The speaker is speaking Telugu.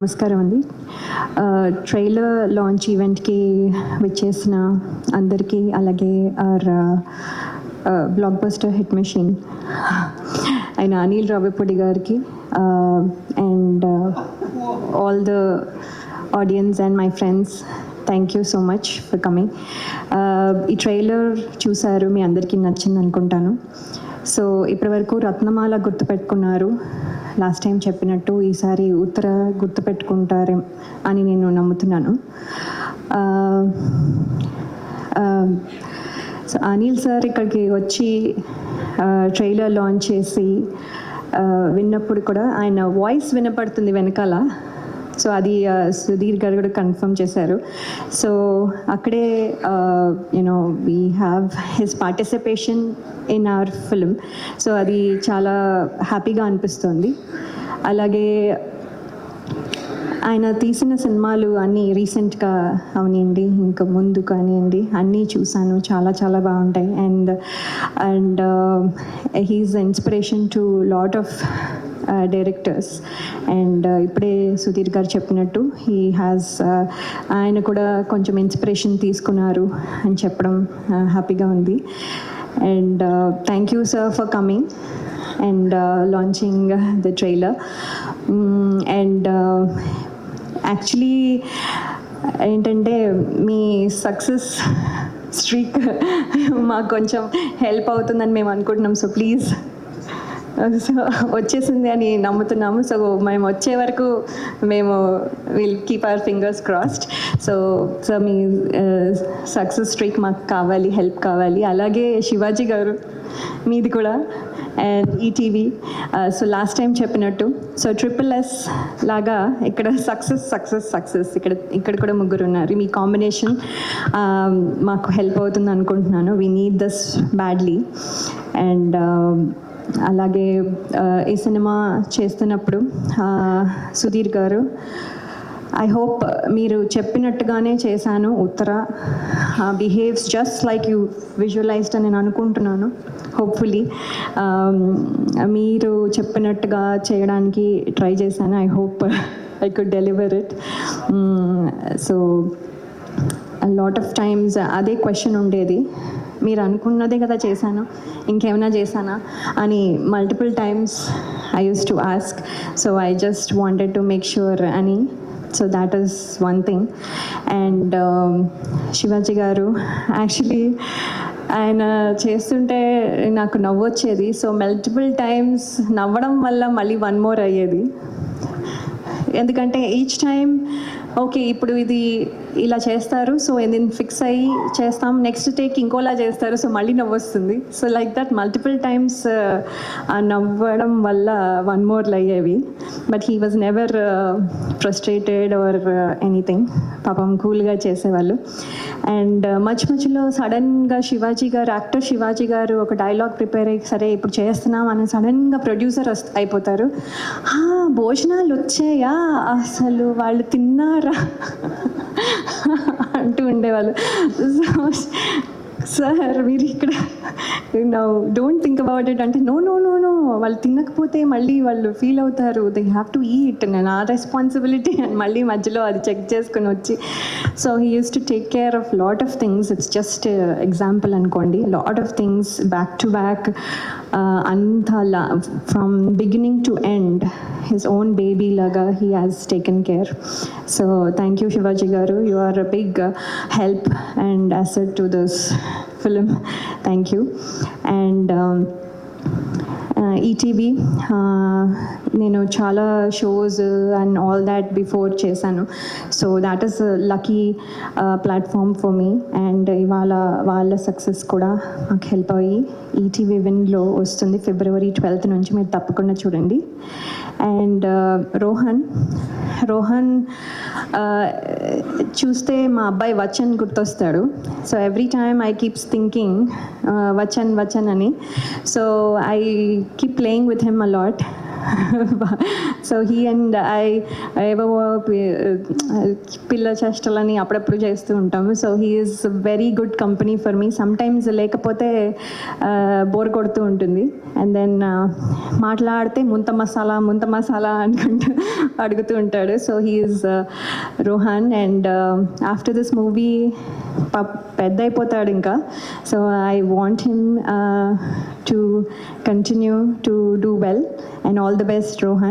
నమస్కారం అండి. ట్రైలర్ లాంచ్ ఈవెంట్కి విచ్చేసిన అందరికీ, అలాగే బ్లాక్ బస్టర్ హిట్ మెషిన్ అయిన అనిల్ రావిపూడి గారికి and all the audience and my friends, thank you so much for coming. ఈ ట్రైలర్ చూసారు, మీ అందరికీ నచ్చింది అనుకుంటాను. సో ఇప్పటివరకు రత్నమాల గుర్తుపెట్టుకున్నారు, లాస్ట్ టైం చెప్పినట్టు ఈసారి ఉత్తర గుర్తుపెట్టుకుంటారే అని నేను నమ్ముతున్నాను. సో అనిల్ సార్ ఇక్కడికి వచ్చి ట్రైలర్ లాంచ్ చేసి విన్నప్పుడు కూడా ఆయన వాయిస్ వినపడుతుంది వెనకాల. సో అది సుధీర్ గారు కూడా కన్ఫర్మ్ చేశారు. సో అక్కడే you know we have his participation in our film. So అది చాలా హ్యాపీగా అనిపిస్తుంది. అలాగే ఆయన తీసిన సినిమాలు అన్నీ రీసెంట్గా అవనివ్వండి, ఇంకా ముందు కానివ్వండి, అన్నీ చూశాను, చాలా చాలా బాగుంటాయి. And he's inspiration to lot of directors. And ఇప్పుడే సుధీర్ గారు చెప్పినట్టు ఆయన కూడా కొంచెం ఇన్స్పిరేషన్ తీసుకున్నారు అని చెప్పడం హ్యాపీగా ఉంది. And thank you sir for coming and launching the trailer. And actually ఏంటంటే మీ సక్సెస్ స్ట్రీక్ మాకు కొంచెం హెల్ప్ అవుతుందని మేము అనుకుంటున్నాం. సో ప్లీజ్, సో వచ్చేసింది అని నమ్ముతున్నాము. సో మేము వచ్చే వరకు మేము will keep our fingers crossed. So me success streak మాకు కావాలి, హెల్ప్ కావాలి. అలాగే శివాజీ గారు మీది కూడా, and ETV. So last time చెప్పినట్టు, సో SSS లాగా ఇక్కడ సక్సెస్ ఇక్కడ కూడా ముగ్గురు ఉన్నారు. మీ కాంబినేషన్ మాకు హెల్ప్ అవుతుంది అనుకుంటున్నాను. We need this badly. And అలాగే ఈ సినిమా చేస్తున్నప్పుడు సుధీర్ గారు, ఐ హోప్ మీరు చెప్పినట్టుగానే చేశాను. Uttara behaves just like you visualised అని నేను అనుకుంటున్నాను. హోప్ఫుల్లీ మీరు చెప్పినట్టుగా చేయడానికి ట్రై చేశాను. I hope I could deliver it. So lot of times అదే క్వశ్చన్ ఉండేది, మీరు అనుకున్నదే కదా చేశాను, ఇంకేమైనా చేశానా అని multiple times I use to ask. So I just wanted to make sure అని. So that is one thing. And Shivaji గారు, యాక్చువల్లీ ఆయన చేస్తుంటే నాకు నవ్వు వచ్చేది. సో మల్టిపుల్ టైమ్స్ నవ్వడం వల్ల మళ్ళీ వన్ మోర్ అయ్యేది. ఎందుకంటే ఈచ్ టైం ఓకే ఇప్పుడు ఇది ఇలా చేస్తారు, సో నేను ఫిక్స్ అయ్యి చేస్తాం, నెక్స్ట్ టేక్ ఇంకోలా చేస్తారు, సో మళ్ళీ నవ్వు వస్తుంది. So like that multiple times ఆ నవ్వడం వల్ల వన్ మోర్లు అయ్యేవి. But he was never frustrated or anything. పాపం కూల్గా చేసేవాళ్ళు. అండ్ మధ్యలో సడన్గా యాక్టర్ శివాజీ గారు ఒక డైలాగ్ ప్రిపేర్ అయ్యి, సరే ఇప్పుడు చేస్తున్నాం అని సడన్గా ప్రొడ్యూసర్ అయిపోతారు. భోజనాలు వచ్చాయా, అసలు వాళ్ళు తిన్నారా అంటూ ఉండేవాళ్ళు. సార్ మీరు ఇక్కడ డోంట్ థింక్ అబౌట్ ఇట్ అంటే, నో వాళ్ళు తినకపోతే మళ్ళీ వాళ్ళు ఫీల్ అవుతారు, దే హ్యావ్ టు ఈట్, నేను ఆ రెస్పాన్సిబిలిటీ అని మళ్ళీ మధ్యలో అది చెక్ చేసుకుని వచ్చి. So he use to take care of lot of things. It's just example అనుకోండి. Lot of things back to back, అంతా from beginning to end his own baby లాగా he has taken care. So thank you Shivaji గారు, you are a big help and asset to this film. Thank you. And ETV, నేను చాలా shows and all that before చేశాను. So that is lucky platform for me. And ఇవాళ వాళ్ళ సక్సెస్ కూడా మాకు హెల్ప్ అయ్యి ఈటీవీ విన్లో వస్తుంది February 12th నుంచి, మీరు తప్పకుండా చూడండి. అండ్ రోహన్ చూస్తే మా అబ్బాయి వచన్ గుర్తొస్తాడు. So every time I keeps thinking Vachan అని. So I keep playing with him a lot. So he and ఏవో పిల్ల చేష్టలని అప్పుడప్పుడు చేస్తూ ఉంటాము. So he is very good company for me. Sometimes లేకపోతే బోర్ కొడుతూ ఉంటుంది. అండ్ దెన్ మాట్లాడితే ముంత మసాలా అనుకుంటూ అడుగుతూ ఉంటాడు. So he is Rohan. And after this movie పెద్ద అయిపోతాడు ఇంకా. So I want him to continue to do well. And all the best, Rohan.